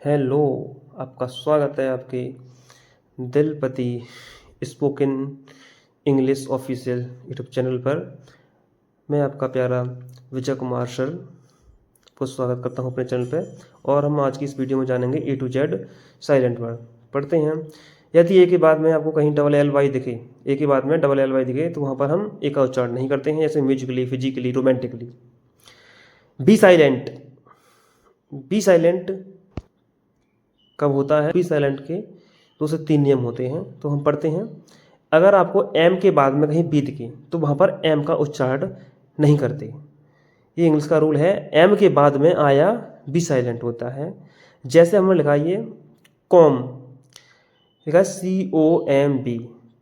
Hello, आपका स्वागत है आपके Dilpati spoken English official YouTube channel पर। मैं आपका प्यारा विजय कुमार सर को स्वागत करता हूं अपने चैनल पे। और हम आज की इस वीडियो में जानेंगे A to Z silent word. पढ़ते हैं। यदि ए के बाद में आपको कहीं डबल एल वाई दिखे, ए के बाद में डबल एल वाई दिखे, तो वहाँ पर हम ए का उच्चारण नहीं करते हैं, जैसे musically, physically, romantically. B silent. B silent कब होता है? बी साइलेंट के 2 से 3 नियम होते हैं, तो हम पढ़ते हैं। अगर आपको एम के बाद में कहीं बी दिखे तो वहाँ पर एम का उच्चारण नहीं करते। ये इंग्लिश का रूल है। एम के बाद में आया बी साइलेंट होता है। जैसे हमने लिखा ये कॉम, लिखा COMB,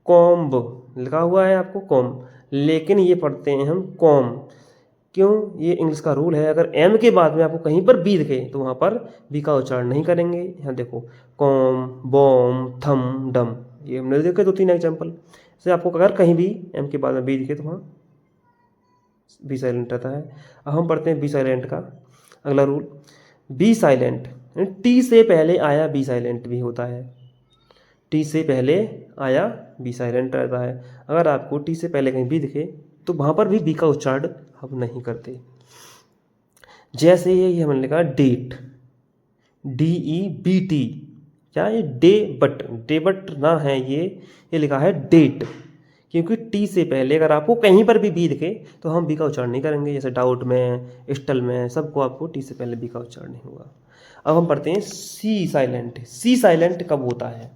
कॉम्ब लिखा हुआ है आपको कॉम, लेकिन ये पढ़ते हैं हम कॉम। क्यों? ये इंग्लिश का रूल है। अगर एम के बाद में आपको कहीं पर बी दिखे तो वहाँ पर बी का उच्चारण नहीं करेंगे। यहाँ देखो कॉम, बॉम, थम, डम, ये हमने देखे 2-3 एग्जाम्पल से। आपको अगर कहीं भी एम के बाद में बी दिखे तो वहाँ बी साइलेंट रहता है। अब हम पढ़ते हैं बी साइलेंट का अगला रूल। बी साइलेंट, टी से पहले आया बी साइलेंट भी होता है। टी से पहले आया बी साइलेंट रहता है। अगर आपको टी से पहले कहीं बी दिखे तो वहाँ पर भी बी का उच्चारण हम नहीं करते। जैसे ये हमने लिखा डेट, DEBT, क्या ये डे बट ना है, ये लिखा है डेट। क्योंकि टी से पहले अगर आपको कहीं पर भी बी दिखे तो हम बी का उच्चारण नहीं करेंगे। जैसे डाउट में, स्टल में, सबको आपको टी से पहले बी का उच्चारण नहीं होगा। अब हम पढ़ते हैं सी साइलेंट। सी साइलेंट कब होता है?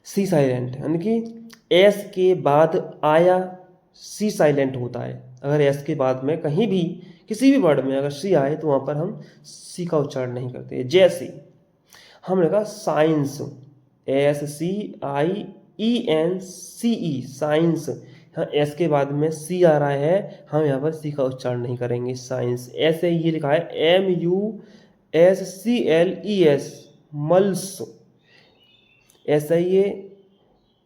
सी साइलेंट यानी कि एस के बाद आया सी साइलेंट होता है। अगर एस के बाद में कहीं भी किसी भी वर्ड में अगर सी आए तो वहाँ पर हम सी का उच्चारण नहीं करते। जैसे हमने कहा साइंस, SCIENCE, साइंस। यहाँ एस के बाद में सी आ रहा है, हम यहाँ पर सी का उच्चारण नहीं करेंगे, साइंस। ऐसे ये लिखा है MUSCLES, मल्स। ऐसा ये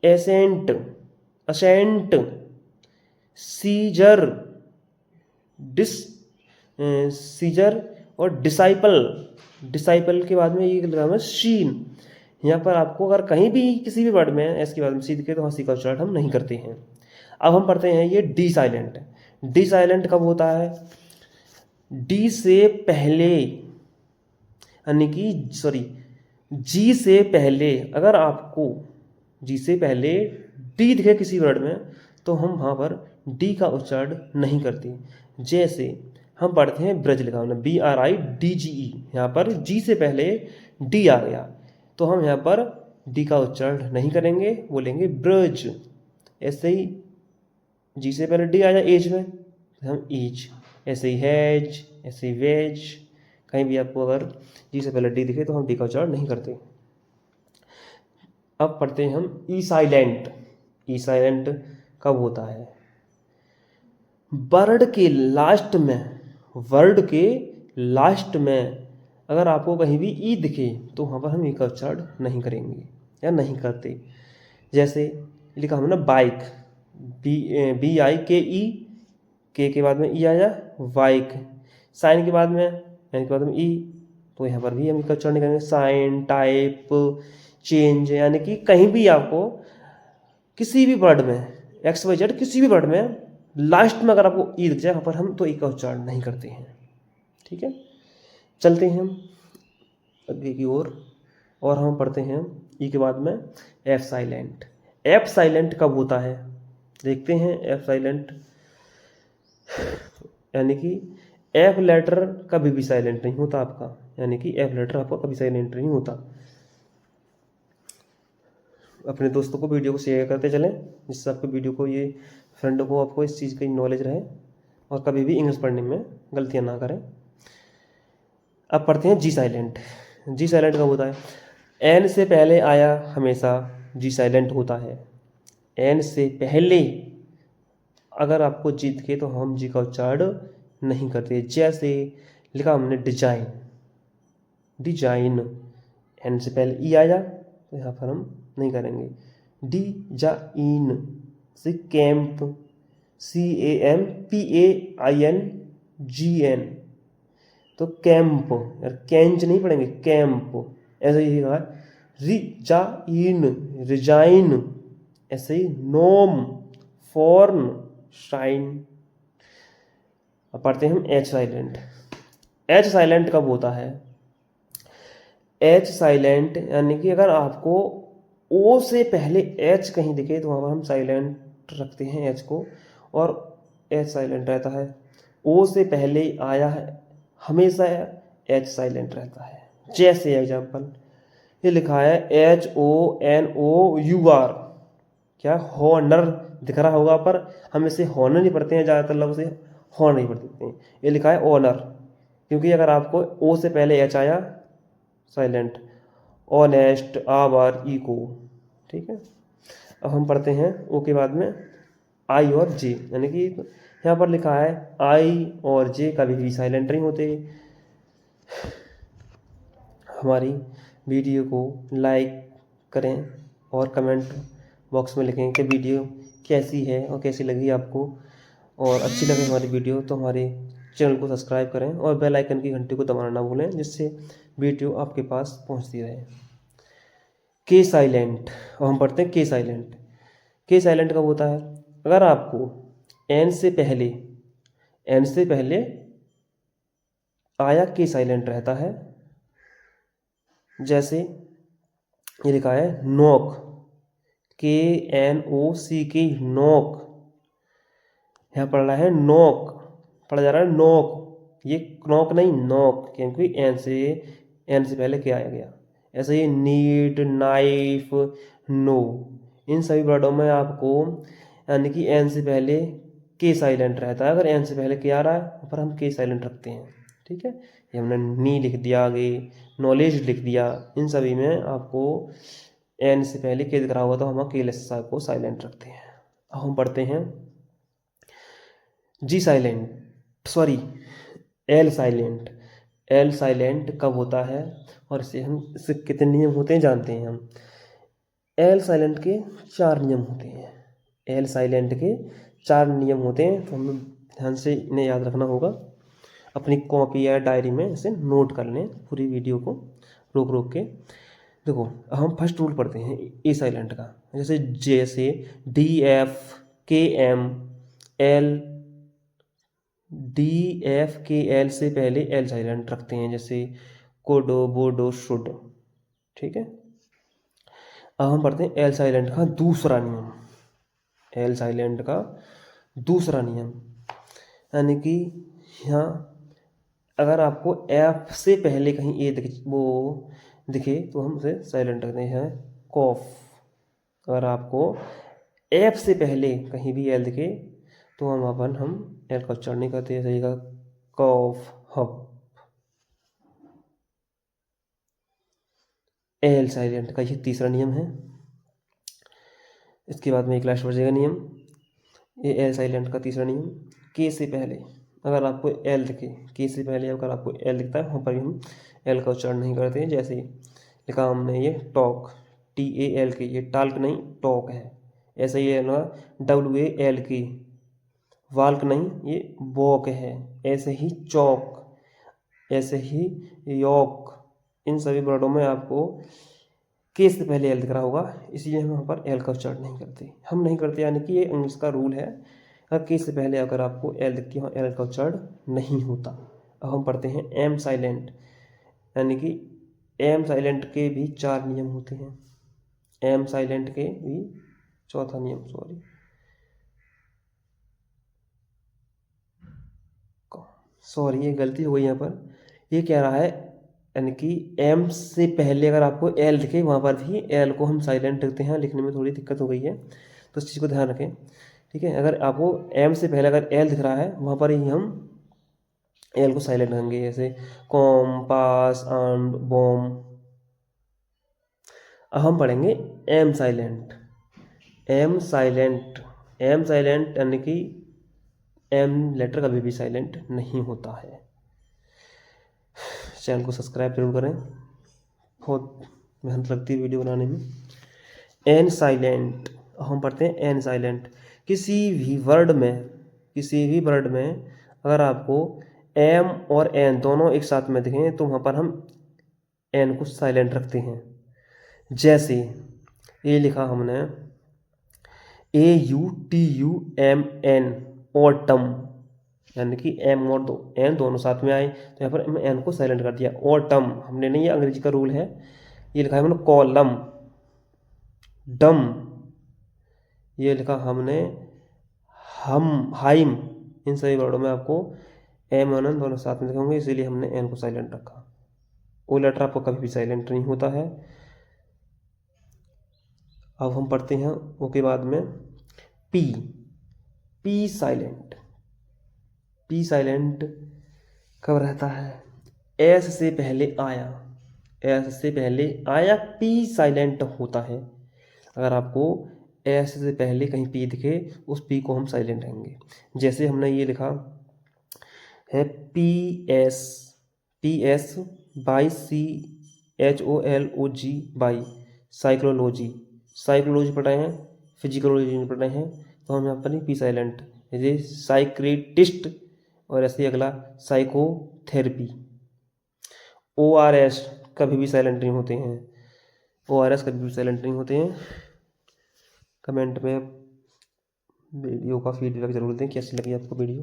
एसेंट, असेंट, सीजर, सीजर और डिसाइपल। डिसाइपल के बाद में ये लगा है शीन। यहाँ पर आपको अगर कहीं भी किसी भी वर्ड में एस के बाद में सी दिखे तो सी का उच्चारण हम नहीं करते हैं। अब हम पढ़ते हैं ये डी साइलेंट। डी साइलेंट कब होता है? डी से पहले यानी कि जी से पहले, अगर आपको जी से पहले डी दिखे किसी वर्ड में तो हम वहाँ पर डी का उच्चारण नहीं करते। जैसे हम पढ़ते हैं ब्रज, लिखा हमने BRIDGE, यहाँ पर जी से पहले डी आ गया तो हम यहाँ पर डी का उच्चारण नहीं करेंगे, बोलेंगे ब्रज। ऐसे ही जी से पहले डी आ जाए एज में तो हम ईज। ऐसे ही हैज, ऐसे ही वेज, कहीं भी आपको अगर जी से पहले डी दिखे तो हम डी का उच्चारण नहीं करते। अब पढ़ते हैं हम ई साइलेंट। ई साइलेंट कब होता है? वर्ड के लास्ट में अगर आपको कहीं भी ई दिखे तो वहाँ पर हम ई का उच्चारण नहीं करेंगे या नहीं करते। जैसे लिखा हमने बाइक, BIKE, के बाद में ई आया, बाइक। साइन के बाद में, एन के बाद में ई, तो यहाँ पर भी हम ई का उच्चारण नहीं करेंगे। साइन, टाइप, चेंज, यानी कि कहीं भी आपको किसी भी वर्ड में XYZ किसी भी वर्ड में लास्ट में अगर आपको ई दिख जाए वहाँ पर हम तो ई का उच्चारण नहीं करते हैं। ठीक है, चलते हैं हम आगे की ओर और हम पढ़ते हैं ई के बाद में एफ साइलेंट। एफ साइलेंट कब होता है? देखते हैं एफ साइलेंट, यानी कि एफ लेटर कभी भी साइलेंट नहीं होता आपका, यानी कि एफ लेटर आपका कभी साइलेंट नहीं होता। अपने दोस्तों को वीडियो को शेयर करते चलें जिससे आपको वीडियो को ये फ्रेंड को आपको इस चीज़ की नॉलेज रहे और कभी भी इंग्लिश पढ़ने में गलतियां ना करें। अब पढ़ते हैं जी साइलेंट। जी साइलेंट कब होता है? एन से पहले आया हमेशा जी साइलेंट होता है। एन से पहले अगर आपको जी दिखे तो हम जी का उच्चारण नहीं करते। जैसे लिखा हमने डिजाइन, डिजाइन, एन से पहले ई आया तो यहाँ पर हम नहीं करेंगे। डिजाइन से कैंप, CAMPAINGN, तो कैंप, यार कैंच नहीं पढ़ेंगे, कैंप। ऐसे ही कहा रिजाइन, रिजाइन। ऐसे ही नोम, फॉर्न, शाइन। अब पढ़ते हैं हम एच साइलेंट। एच साइलेंट कब होता है? एच साइलेंट यानी कि अगर आपको ओ से पहले एच कहीं दिखे तो वहाँ पर हम साइलेंट रखते हैं एच को, और एच साइलेंट रहता है। ओ से पहले आया है हमेशा एच साइलेंट रहता है। जैसे एग्जाम्पल ये लिखा है HONOUR, क्या हॉनर दिख रहा होगा, पर हम इसे हॉनर नहीं पढ़ते हैं, ज़्यादातर लोग इसे हॉर्न नहीं पढ़ते हैं। ये लिखा है ऑनर, क्योंकि अगर आपको ओ से पहले एच आया साइलेंट। Honest, our, eco. ठीक है, अब हम पढ़ते हैं ओ के बाद में आई और जे, यानी कि यहाँ पर लिखा है आई और जे कभी भी साइलेंट नहीं होते। हमारी वीडियो को लाइक करें और कमेंट बॉक्स में लिखें कि वीडियो कैसी है और कैसी लगी आपको, और अच्छी लगे हमारी वीडियो तो हमारे चैनल को सब्सक्राइब करें और बेल आइकन की घंटी को दबाना ना भूलें, जिससे वीडियो आपके पास पहुंचती रहे। के साइलेंट, और हम पढ़ते हैं के साइलेंट। के साइलेंट कब होता है? अगर आपको एन से पहले आया के साइलेंट रहता है। जैसे ये लिखा है नॉक, KNOCK, नॉक। यहाँ पढ़ रहा है नॉक, पढ़ा जा रहा है नॉक, ये नॉक नहीं नॉक, क्योंकि एन से पहले क्या आया गया। ऐसे ही नीड, नाइफ, नो, इन सभी वर्डों में आपको यानी कि एन से पहले के साइलेंट रहता है। अगर एन से पहले क्या आ रहा है पर हम के साइलेंट रखते हैं। ठीक है, ये हमने नी लिख दिया, आगे नॉलेज लिख दिया, इन सभी में आपको एन से पहले के दिख रहा होगा तो हम के को साइलेंट रखते हैं। अब हम पढ़ते हैं G silent, sorry L silent. L silent कब होता है और इससे कितने नियम होते हैं जानते हैं हम। एल साइलेंट के 4 नियम होते हैं। एल साइलेंट के 4 नियम होते हैं, तो हमें ध्यान से इन्हें याद रखना होगा। अपनी कॉपी या डायरी में इसे नोट कर लें, पूरी वीडियो को रोक रोक के। देखो हम फर्स्ट रूल पढ़ते हैं ए साइलेंट का। जैसे DFKL से पहले एल साइलेंट रखते हैं, जैसे कोडो, बोडो, शुड। ठीक है, अब हम पढ़ते हैं एल साइलेंट का दूसरा नियम। एल साइलेंट का दूसरा नियम यानी कि यहाँ अगर आपको एफ से पहले कहीं ए दिखे तो हम उसे साइलेंट रखते हैं। कॉफ, अगर आपको एफ से पहले कहीं भी एल दिखे तो हम एल का उच्चारण नहीं करते, सही का कॉफ, हब। एल साइलेंट का ये तीसरा नियम है। इसके बाद में एक लास्ट बचेगा नियम, ये एल साइलेंट का तीसरा नियम। के से पहले अगर आपको एल दिखे, के से पहले अगर आपको एल दिखता है वहाँ पर भी हम एल का उच्चारण नहीं करते हैं। जैसे लिखा हमने ये टॉक, TALK, ये टाल्क नहीं टॉक है। ऐसे ही है ना WALK, वाल्क नहीं ये वॉक है। ऐसे ही चौक, ऐसे ही यॉक, इन सभी वर्डों में आपको के से पहले एल दिख रहा होगा, इसलिए हम वहाँ पर एल का उच्चारण नहीं करते। हम नहीं करते यानी कि ये इंग्लिश का रूल है, अगर के से पहले अगर आपको एल दिखती है एल का उच्चारण नहीं होता। अब हम पढ़ते हैं एम साइलेंट, यानी कि एम साइलेंट के भी 4 नियम होते हैं। एम साइलेंट के भी चौथा नियम, सॉरी ये गलती हो गई यहाँ पर। ये कह रहा है यानी कि एम से पहले अगर आपको एल दिखे वहाँ पर भी एल को हम साइलेंट रखते हैं। लिखने में थोड़ी दिक्कत हो गई है तो इस चीज़ को ध्यान रखें। ठीक है, अगर आपको एम से पहले अगर एल दिख रहा है वहाँ पर ही हम एल को साइलेंट रखेंगे, जैसे कॉम, पास, एंड, बॉम। अब हम पढ़ेंगे am silent. Am silent, am silent यानी कि एम लेटर कभी भी साइलेंट नहीं होता है। चैनल को सब्सक्राइब जरूर करें, बहुत मेहनत लगती है वीडियो बनाने में। एन साइलेंट, हम पढ़ते हैं एन साइलेंट। किसी भी वर्ड में अगर आपको एम और एन दोनों एक साथ में दिखें तो वहाँ पर हम एन को साइलेंट रखते हैं। जैसे ये लिखा हमने AUTUMN ऑटम, यानी कि एम और एन दोनों साथ में आए तो यहाँ पर हमने एन को साइलेंट कर दिया। ऑटम हमने नहीं, ये अंग्रेजी का रूल है। ये लिखा है हमने कॉलम, डम ये लिखा हमने हम, हाइम। इन सभी वर्डों में आपको एम और एन दोनों साथ में लिखे होंगे, इसीलिए हमने एन को साइलेंट रखा। ओ लेटर आपको कभी भी साइलेंट नहीं होता है। अब हम पढ़ते हैं ओ के बाद में P. P silent, P silent कब रहता है? एस से पहले आया, एस से पहले आया पी साइलेंट होता है। अगर आपको एस से पहले कहीं पी दिखे उस पी को हम साइलेंट रहेंगे। जैसे हमने ये लिखा है PS, PS by CHOLOG by psychology. Psychology पढ़ रहे हैं, फिजिकोलॉजी नहीं पढ़ रहे हैं, तो हम यहाँ पर पी साइलेंट। जैसे साइक्रेटिस्ट, और ऐसे ही अगला साइकोथेरेपी। ORS कभी भी साइलेंट नहीं होते हैं, ORS कभी भी साइलेंट नहीं होते हैं। कमेंट में वीडियो का फीडबैक जरूर दें, कैसी लगी आपको वीडियो।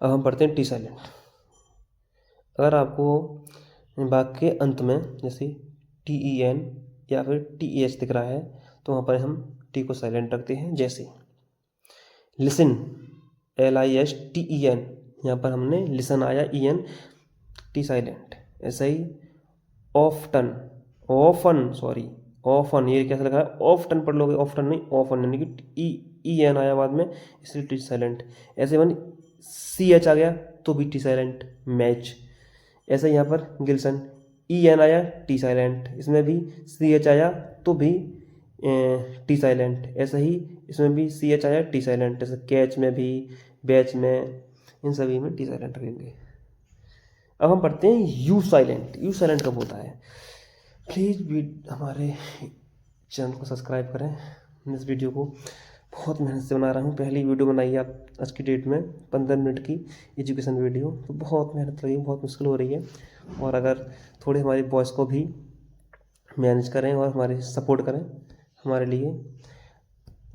अब हम पढ़ते हैं टी साइलेंट। अगर आपको वाक्य के अंत में जैसे TEN या फिर TEH दिख रहा है तो वहाँ पर हम टी को साइलेंट रखते हैं। जैसे लिसन, LISTEN, यहाँ पर हमने लिसन आया EN, टी साइलेंट। ऐसा ही ऑफ्टन, ऑफन, ये कैसा लगा है? ऑफ्टन पढ़ लोगे, ऑफ्टन नहीं ऑफन, यानी कि EN आया बाद में, इसलिए टी साइलेंट। ऐसे वन CH आ गया तो भी टी साइलेंट, मैच। ऐसा यहाँ पर गिल्सन, EN आया टी साइलेंट, इसमें भी CH आया तो भी टी साइलेंट। ऐसा ही इसमें भी CH आया टी साइलेंट। जैसे कैच में भी, बैच में, इन सभी में टी साइलेंट रहेंगे। अब हम पढ़ते हैं यू साइलेंट। यू साइलेंट कब होता है? प्लीज़ भी हमारे चैनल को सब्सक्राइब करें। मैं इस वीडियो को बहुत मेहनत से बना रहा हूँ, पहली वीडियो बनाई है आज की डेट में, 15 मिनट की एजुकेशन वीडियो, तो बहुत मेहनत लगी, बहुत मुश्किल हो रही है। और अगर थोड़ी हमारी वॉइस को भी मैनेज करें और हमारे सपोर्ट करें हमारे लिए,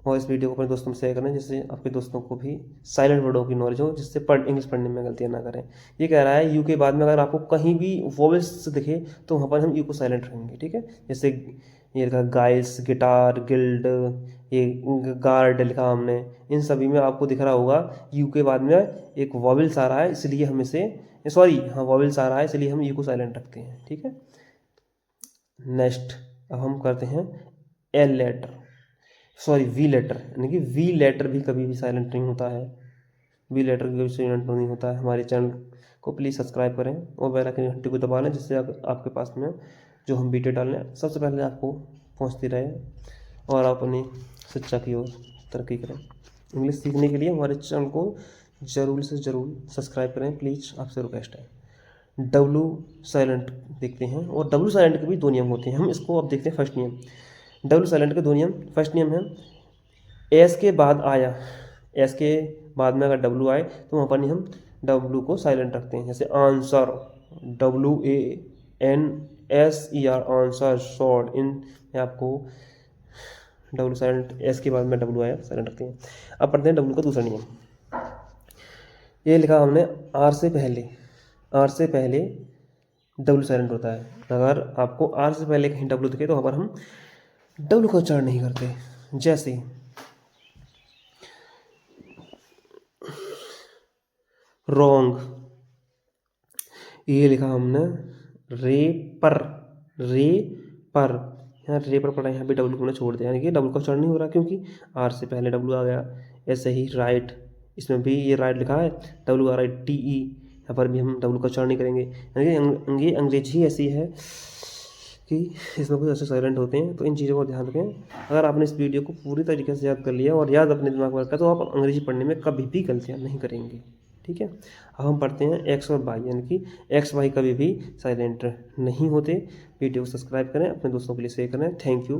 और इस वीडियो को अपने दोस्तों में शेयर करें, जिससे आपके दोस्तों को भी साइलेंट वर्डों की नॉलेज हो, जिससे इंग्लिश पढ़ने में गलतियाँ ना करें। ये कह रहा है यू के बाद में अगर आपको कहीं भी वोवेल्स दिखे तो वहाँ पर हम यू को साइलेंट रखेंगे, ठीक है। जैसे ये लिखा गाइस, गिटार, गिल्ड, ये गार्ड लिखा हमने, इन सभी में आपको दिख रहा होगा यू के बाद में एक वोवेल्स आ रहा है, इसलिए हम इसे वोवेल्स आ रहा है, इसलिए हम यू को साइलेंट रखते हैं, ठीक है। नेक्स्ट अब हम करते हैं वी लेटर, यानी कि वी लेटर भी कभी भी साइलेंट नहीं होता है। वी लेटर कभी साइलेंट नहीं होता है। हमारे चैनल को प्लीज़ सब्सक्राइब करें और बेल आइकन घंटी को दबा लें, जिससे आपके पास में जो हम वीडियो डाल लें सबसे पहले आपको पहुंचती रहे और आप अपनी शिक्षा की ओर तरक्की करें। इंग्लिश सीखने के लिए हमारे चैनल को ज़रूर से ज़रूर सब्सक्राइब करें, प्लीज़, आपसे रिक्वेस्ट है। डब्लू साइलेंट देखते हैं, और डब्लू साइलेंट के भी दो नियम होते हैं। हम इसको अब देखते हैं फर्स्ट नियम। डब्लू साइलेंट के दो नियम। फर्स्ट नियम है एस के बाद आया, एस के बाद में अगर डब्लू आए तो वहाँ पर नहीं हम डब्लू को साइलेंट रखते हैं। जैसे आंसर, WANSER, आंसर, शॉर्ट, इन में आपको डब्लू साइलेंट, एस के बाद में डब्लू आया साइलेंट रखते हैं। अब पढ़ते हैं डब्लू का दूसरा नियम। ये लिखा हमने आर से पहले डब्लू साइलेंट होता है। अगर आपको आर से पहले कहीं डब्लू दिखे तो वहाँ पर हम डब्लू का उच्चारण नहीं करते। जैसे रॉन्ग, ये लिखा हमने रे पर, यहाँ रे पर पढ़ा, यहाँ पे डब्लू को हमने छोड़ दिया, यानी कि डब्लू का उच्चारण नहीं हो रहा क्योंकि आर से पहले डब्लू आ गया। ऐसे ही राइट, इसमें भी ये राइट लिखा है, डब्लू आ रहा है TE, यहाँ पर भी हम डब्लू का उच्चारण नहीं करेंगे। यानी कि अंग्रेजी ऐसी है कि इसमें कुछ ऐसे साइलेंट होते हैं, तो इन चीज़ों को ध्यान रखें। अगर आपने इस वीडियो को पूरी तरीके से याद कर लिया और याद अपने दिमाग में रखा तो आप अंग्रेजी पढ़ने में कभी भी गलतियाँ नहीं करेंगे, ठीक है। अब हम पढ़ते हैं एक्स और वाई, यानी कि एक्स वाई कभी भी साइलेंट नहीं होते। वीडियो को सब्सक्राइब करें, अपने दोस्तों के लिए शेयर करें। Thank you.